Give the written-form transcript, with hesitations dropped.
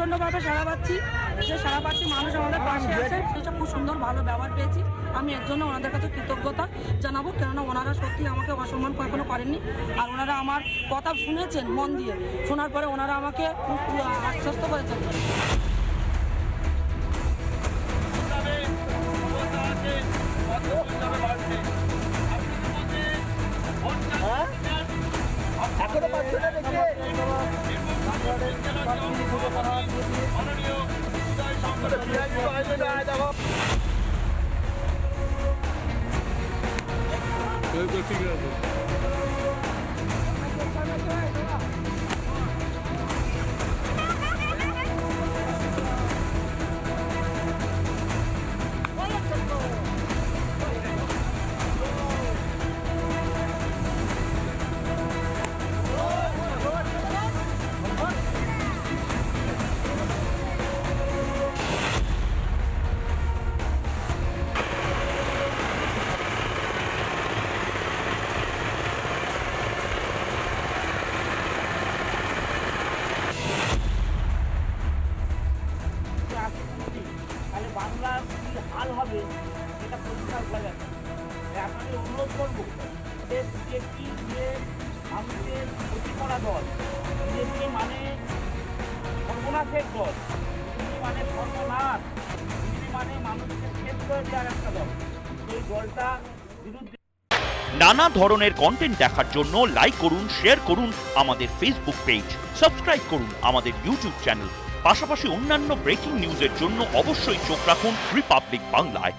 প্রচণ্ডভাবে সাড়া পাচ্ছি, মানুষ আমাদের পাশে আছে, এটা খুব সুন্দর ভালো ব্যবহার পেয়েছি। আমি এর জন্য ওনাদের কাছে কৃতজ্ঞতা জানাবো, কেননা ওনারা সত্যি আমাকে অসম্মান কখনো করেননি। আর ওনারা আমার কথা শুনেছেন মন দিয়ে, শোনার পরে ওনারা আমাকে আশ্বস্ত করেছেন। এখনো পাচ্ছে না দেখে ঠিক আছে। তাহলে বাংলার কি হাল হবে এটা পরিষ্কার বোঝা যাচ্ছে। আপনাকে অনুরোধ করবো যে বিজেপি যে মানুষের ক্ষতি করা দল, বিজেপি মানে সর্বনাশের দল, বিজেপি মানে সর্বনাশ, বিজেপি মানে মানুষকে শেষ করে দেওয়ার একটা দল। এই দলটা বিরুদ্ধে নানা ধরনের কন্টেন্ট দেখার জন্য লাইক করুন, শেয়ার করুন আমাদের ফেসবুক পেজ, সাবস্ক্রাইব করুন আমাদের ইউটিউব চ্যানেল। পাশাপাশি অন্যান্য ব্রেকিং নিউজের জন্য অবশ্যই চোখ রাখুন রিপাবলিক বাংলায়।